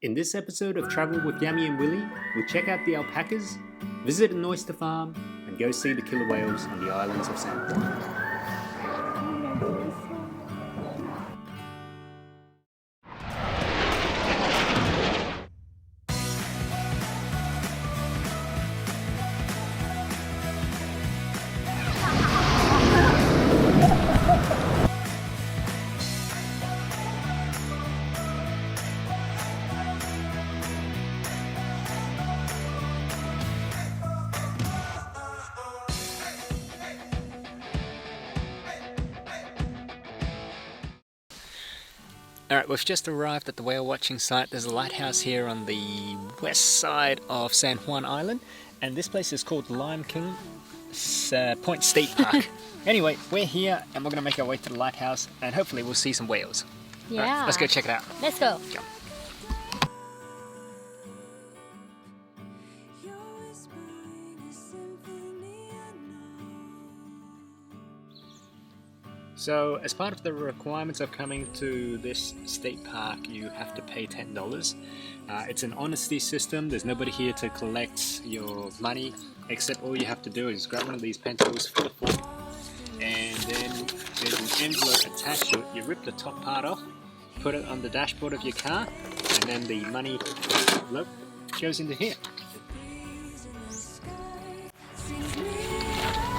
In this episode of Travel with Yammy&Willy, we check out the alpacas, visit an oyster farm, and go see the killer whales on the islands of San Juan. Alright, we've just arrived at the whale watching site. There's a lighthouse here on the west side of San Juan Island, and this place is called Lion King Point State Park. Anyway, we're here and we're going to make our way to the lighthouse and hopefully we'll see some whales. Yeah. Alright, let's go check it out. Let's go. Go. So, as part of the requirements of coming to this state park, you have to pay $10. It's an honesty system. There's nobody here to collect your money, except all you have to do is grab one of these pencils for the form, and then there's an envelope attached to it. You rip the top part off, put it on the dashboard of your car, and then the money envelope goes into here.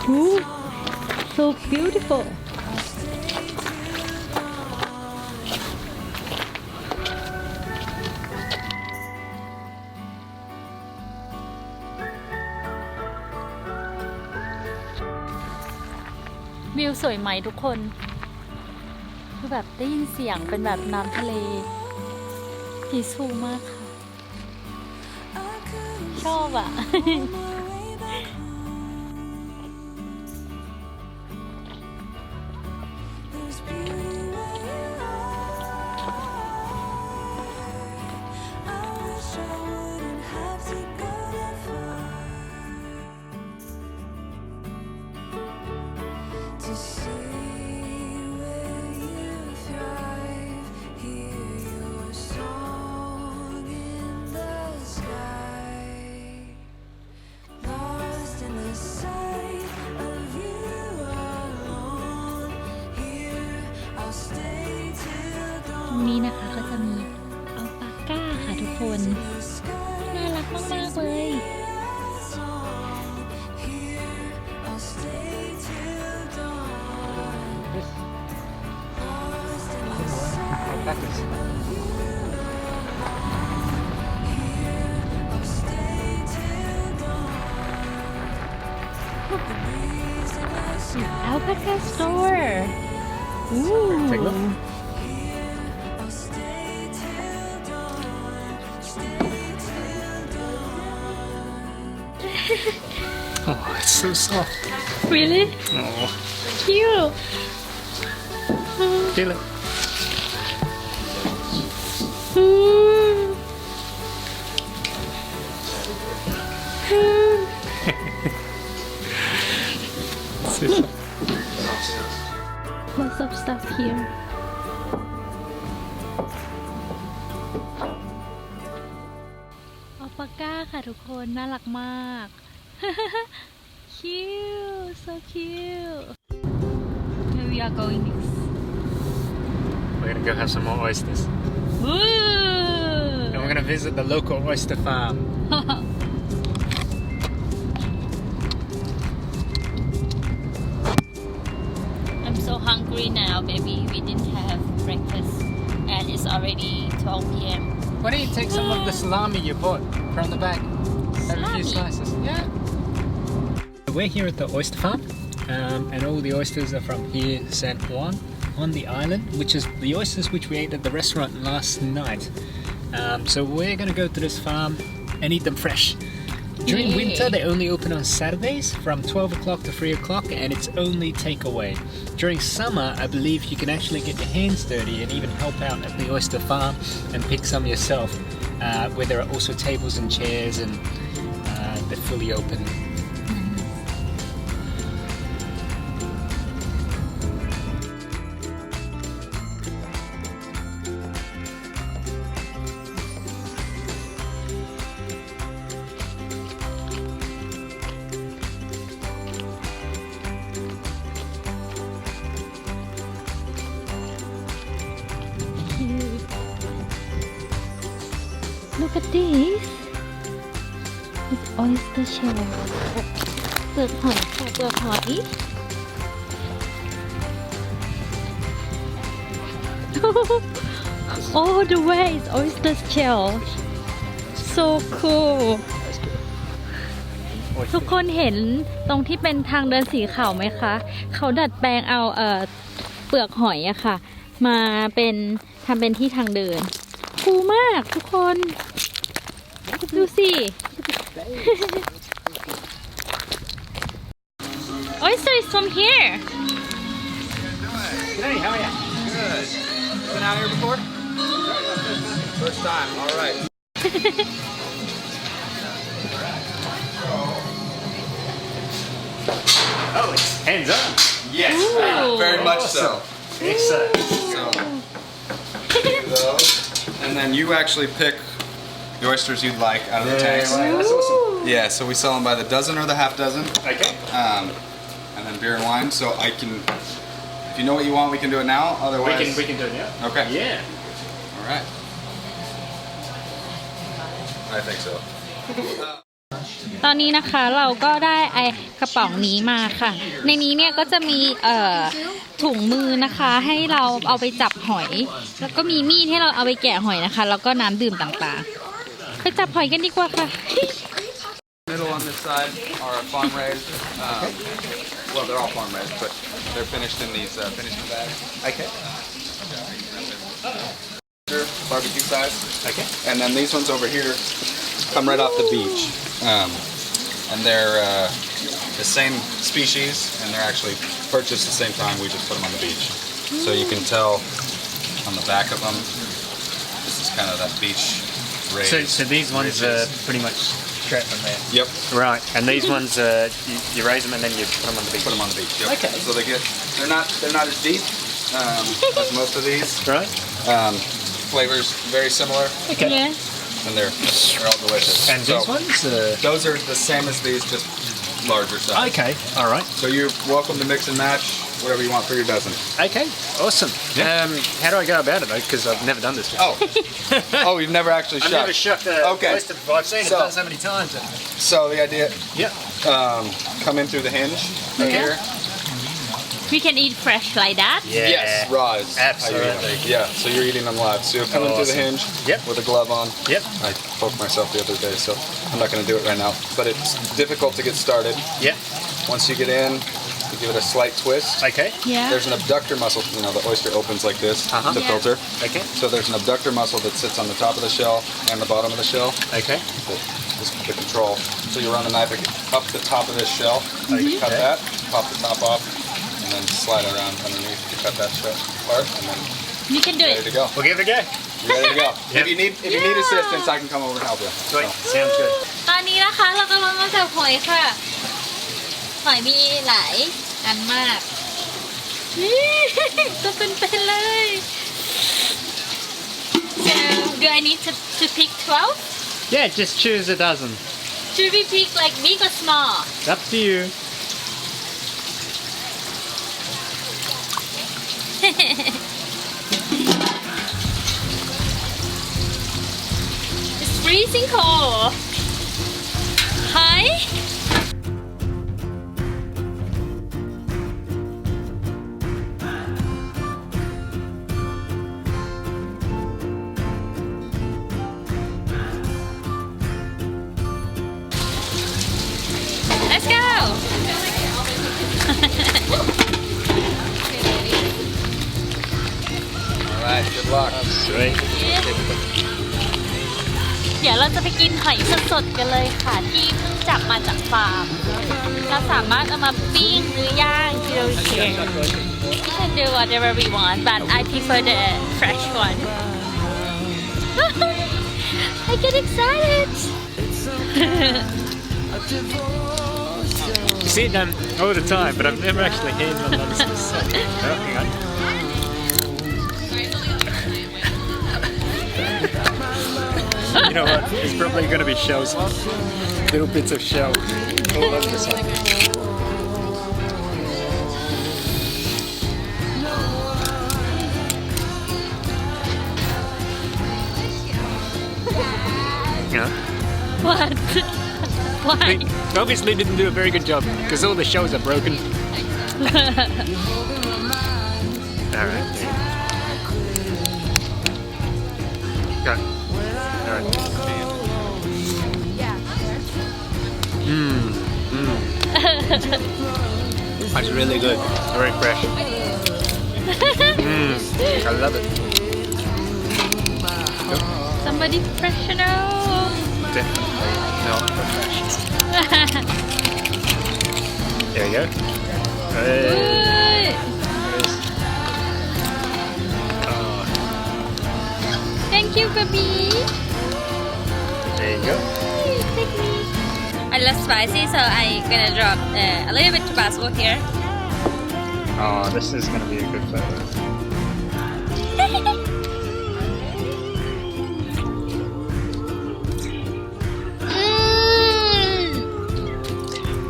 Ooh, so beautiful.วิวสวยไหมทุกคนคือแบบได้ยินเสียงเป็นแบบน้ำทะเลพีซฟูลมากค่ะชอบอ่ะ ตรงนี้นะคะก็จะมีอัลปาก้าค่ะทุกคนน่ารักมากๆเลย Alpaca store. Ooh. Take a look. Oh, it's so soft. Really? Oh, Cute. feel it. Lots of stuff here. Alpaca ค่ะทุกคนน่ารักมาก Cute, so cute. Where we are going next? We're gonna go have some more oysters. Ooh. And we're gonna visit the local oyster farm. I'm so hungry now, baby. We didn't have breakfast and it's already 12 p.m. Why don't you take some of the salami you bought from the bag? Have a few Salami? slices. Yeah. We're here at the oyster farm, and all the oysters are from here, San Juan, on the island, which is the oysters which we ate at the restaurant last night. So we're going to go to this farm and eat them fresh. During Yay. winter, they only open on Saturdays from 12 o'clock to 3 o'clock, and it's only takeaway. During summer, I believe you can actually get your hands dirty and even help out at the oyster farm and pick some yourself, where there are also tables and chairs and they're fully open. Look at this It's oyster shell เปลือกหอยค่ะเปลือกหอย Oh the way is oyster shell so cool ทุกคนเห็นตรงที่เป็นทางเดินสีขาวไหมคะ เขาดัดแปลงเอาเปลือกหอยอะค่ะ มาเป็นทำเป็นที่ทางเดินคูลมากทุกคน ดูสิ Oyster is from here. Hey, how are you? Good. Been out here before? First time. All right. Oh, it's hands on. Yes. Ooh. Very much so. Excellent. So, those, and then you actually pick the oysters you'd like out of the tanks. That's awesome. Yeah. So we sell them by the dozen or the half dozen. Okay. And then beer and wine. So I can, if you know what you want, we can do it now. Otherwise, We can do it now. Okay. Yeah. All right. I think so. ตอนนี้นะคะเราก็ได้ไอกระป๋องนี้มาค่ะ ในนี้เนี่ยก็จะมีถุงมือนะคะให้เราเอาไปจับหอย แล้วก็มีมีดให้เราเอาไปแกะหอยนะคะ แล้วก็น้ำดื่มต่างๆ ไปจับหอยกันดีกว่าค่ะ Middle on this side are farm raised. Well, they're all farm raised, but they're finished in these finishing bags. Okay. Barbecue size. Okay. And then these ones over here come right off the beach. And they're the same species, and they're actually purchased at the same time. We just put them on the beach. So you can tell on the back of them, this is kind of that beach raised. So these ones are pretty much straight from there. Yep. Right, and these ones you raise them and then you put them on the beach. Put them on the beach. Yep. Okay. So they're not as deep as most of these. Right. Flavors very similar, Okay. Yeah. and they're all delicious. And these ones? Those are the same as these, just larger size. Okay. All right. So you're welcome to mix and match whatever you want for your dozen. Okay. Awesome. Yeah. How do I go about it though? Because I've never done this before. Oh, you've never actually I've shot. never shucked a Okay. oyster before. I've seen it So- done so many times. So the idea, Yep. come in through the hinge right Okay. here. We can eat fresh like that Yeah. Yes, raw is how you eat Absolutely. them. Yeah, so you're eating them live. So you'll come in through the hinge Yep. with a glove on. Yep. I poked myself the other day, so I'm not going to do it right now. But it's difficult to get started. Yep. Once you get in, you give it a slight twist. Okay. Yeah There's an abductor muscle. You know, the oyster opens like this Uh-huh. to Yeah. filter. Okay. So there's an abductor muscle that sits on the top of the shell and the bottom of the shell. Okay. That is the control. So you run the knife up the top of this shell. Mhm. Cut that, pop the top off, and then slide around underneath to cut that shell part, and then You can do ready it to go. We'll give it a go. You're ready to go. Yep. If you need assistance, I can come over and help you. Sweet. So, Sounds good. ตอนนี้นะคะเรากำลังมาจับหอยค่ะ หอยมีหลายอันมาก ตัวเป็นๆเลย So do I need to pick 12? Yeah, just choose a dozen. Should we pick like big or small? It's up to you. It's freezing cold. Hi. Let's go. all right, good luck. Sweet. เดี๋ยวเราจะไปกินหอยสดๆกันเลยค่ะ ที่เพิ่งจับมาจากฟาร์ม เราสามารถเอามาปิ้งหรือย่างที่เราเชียร์ We can do whatever we want but I prefer the fresh one I get excited You see them all the time, but I've never actually had one that's this. Oh, hang on. You know what? There's probably going to be shells, little bits of shell all over this one. Yeah. What? Why? They obviously didn't do a very good job because all the shells are broken. Alright. Go. Alright. That's really good. Very fresh. I love it. Somebody professional. Definitely not professional. There you go. Good. Thank you, baby. There you go. Take me. I love spicy, so I'm gonna drop a little bit Tabasco here. Oh, this is going to be a good photo.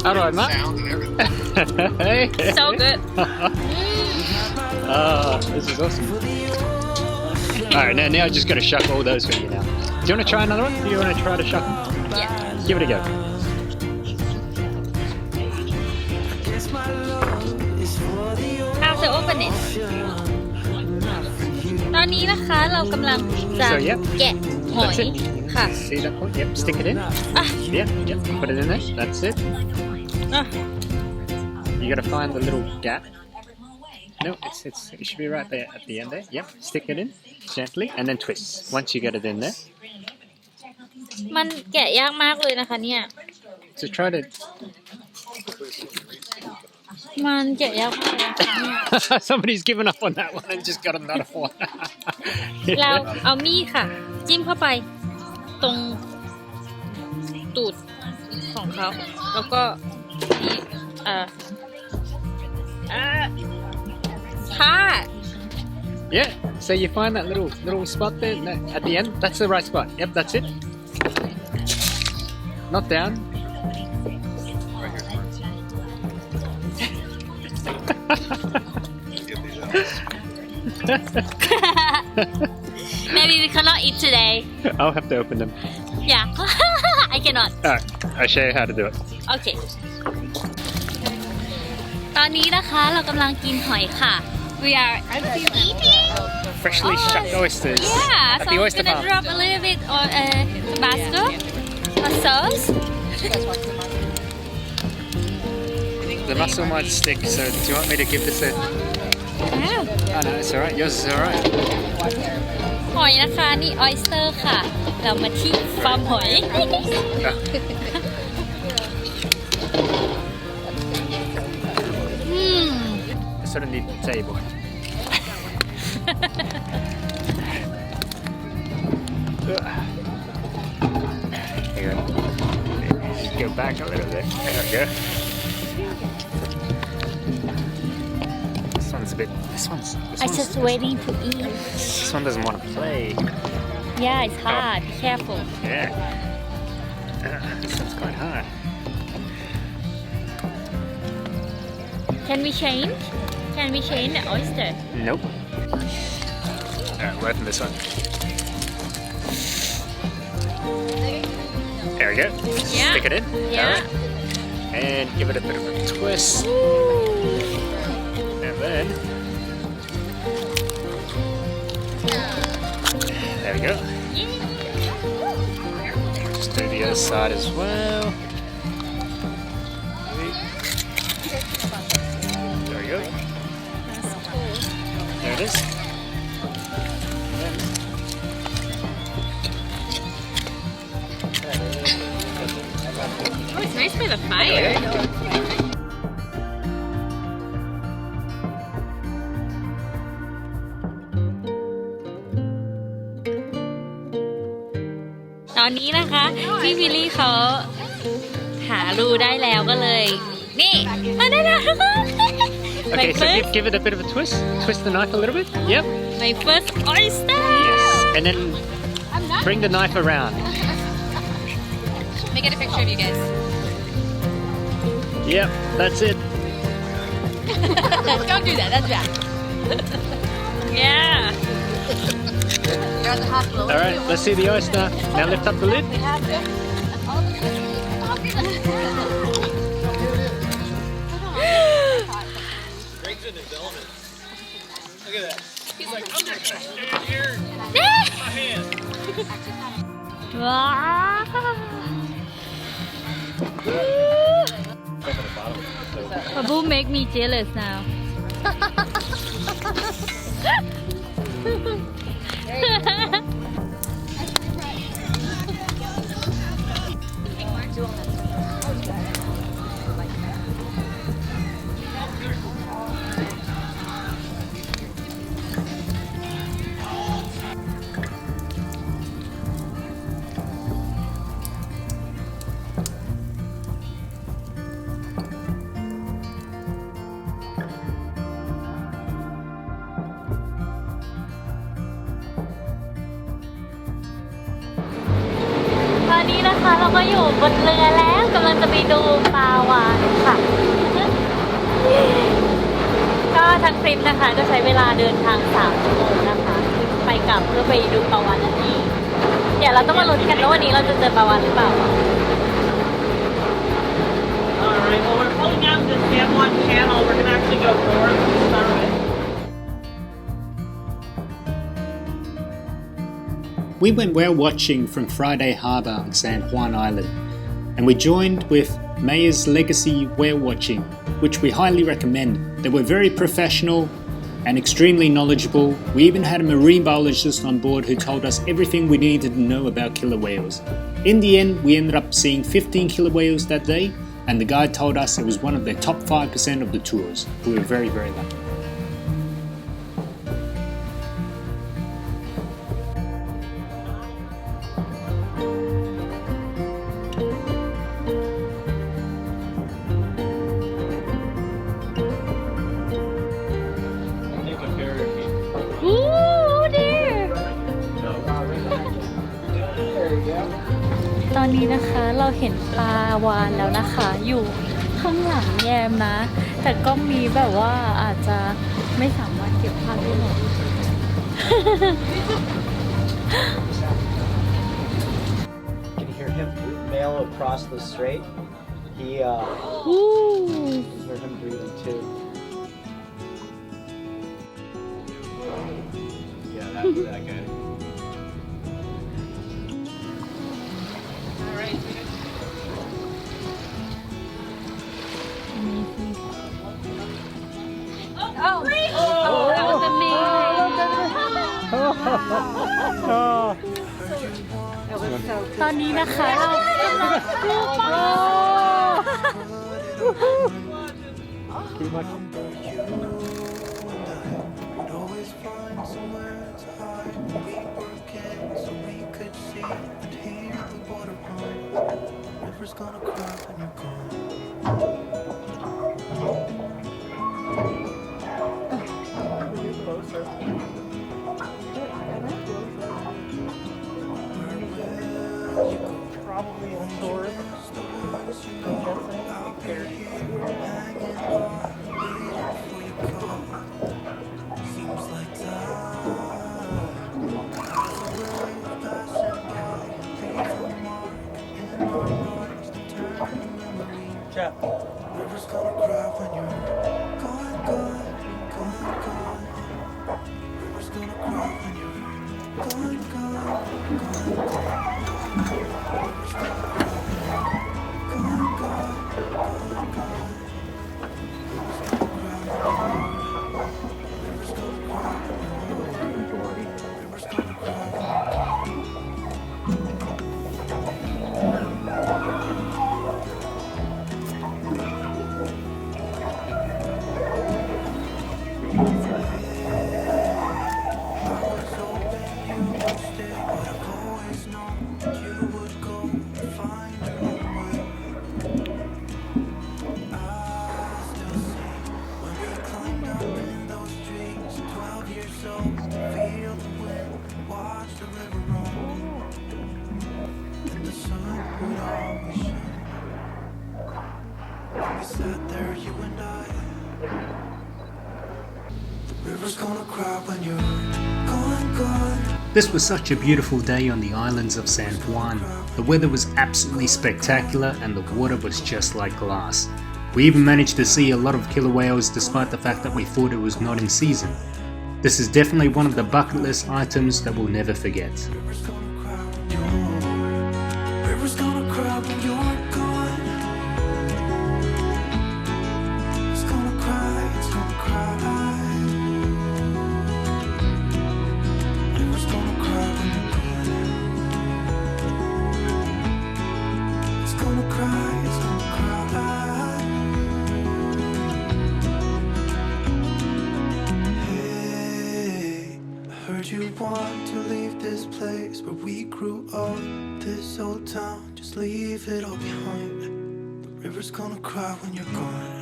Alright, Matt. So good. Oh, this is awesome. Alright, now I just got to shuck all those for you now. Do you want to try another one? Do you want to try to shuck them? Yeah. Give it a go. How to open it? ตอนนี้นะคะเรากำลังจะ So, yep. แกะหอย That's it. ค่ะ See that point? Yep, stick it in. อ่ะ Yep, put it in there. That's it. อ่ะ You got to find the little gap. No, it should be right there at the end there. Yep, stick it in gently and then twist. Once you get it in there. มันแกะยากมากเลยนะคะเนี่ย So try to... มันแกะยากมากเลยนะคะเนี่ย Somebody's given up on that one and just got another one. เราเอามีดค่ะ จิ้มเข้าไปตรงตูดของเขาแล้วก็นี่ผ้า Yeah, so you find that little spot there at the end. That's the right spot. Yep, that's it. Not down. Maybe we cannot eat today. I'll have to open them. Yeah. I cannot. Alright, I'll show you how to do it. Okay. ตอนนี้นะคะเรากำลังกินหอยค่ะ We are eating. Freshly shucked oysters Yeah. at So the I'm Oyster gonna Farm. drop a little bit on Tabasco or sauce. The mussel might stick, so do you want me to give this a... Yeah. Oh no, it's alright. Yours is alright. หอยนะคะนี่ oyster ค่ะ เรามาที่ฟาร์มหอย I sort of need the table. Here you go. Just go back a little bit. There we go. This one's a bit. I'm just waiting to eat. This one doesn't want to play. Yeah, it's hard. Be careful. Yeah. This one's quite hard. Can we change? Can we change the oyster? Nope. Alright, we'll open this one. There we go. Yeah. Stick it in. Yeah. Alright. And give it a bit of a twist. And then... There we go. Just do the other side as well. There we go. There it is. Oh, it's nice by the fire. ตอนนี้นะคะพี่วิลลี่เขาหารูได้แล้วก็เลย นี่มาได้แล้วนะคะ Okay, so give it a bit of a twist. Twist the knife a little bit. Yep. My first oyster. Yes. And then bring the knife around. Let me get a picture of you guys. Yep, that's it. Don't do that. That's bad. Yeah. All right, let's see the oyster. Now lift up the lid. Greg's in development. Look at that. He's like, I'm just gonna stand here with my hand. ว้าว Babu make me jealous now ตอนนี้นะคะเราก็อยู่บนเรือแล้วกำลังจะไปดูปลาวาฬค่ะ ก็ทั้งทริปนะคะจะใช้เวลาเดินทาง3 ชั่วโมงนะคะไปกลับเพื่อไปดูปลาวาฬนั่นเองเดี๋ยวเราต้องมาลุ้นกันว่าวันนี้เราจะเจอปลาวาฬหรือเปล่า Alright, well we're pulling out this San Juan channel. We're gonna actually go north to start with. We went whale watching from Friday Harbour on San Juan Island, and we joined with Mayor's Legacy Whale Watching, which we highly recommend. They were very professional and extremely knowledgeable. We even had a marine biologist on board who told us everything we needed to know about killer whales. In the end, we ended up seeing 15 killer whales that day, and the guide told us it was one of the top 5% of the tours. We were very, very lucky. Ooh, dear ตอนนี้นะคะเราเห็นปลาวาฬแล้วนะคะอยู่ข้างหลังแยมนะ แต่กล้องนี้แบบว่าอาจจะไม่สามารถเก็บภาพได้หมด You can hear him mail across the strait. He Ooh. you can hear him breathing too. Yeah, that's that guy. Oh, that was amazing. ตอนนี้นะคะเรากำลังดูปลา Probably indoors. Jeff. sat there, you and I. The river's gonna cry when you're gone, gone. This was such a beautiful day on the islands of San Juan. The weather was absolutely spectacular and the water was just like glass. We even managed to see a lot of killer whales despite the fact that we thought it was not in season. This is definitely one of the bucket list items that we'll never forget. River's gonna cry when you're gone. It's gonna cry, it's gonna cry. River's gonna cry when you're gone. It's gonna cry, it's gonna cry. Hey, I heard you want to leave this place where we grew up. This old town, just leave it all behind. The river's gonna cry when you're gone.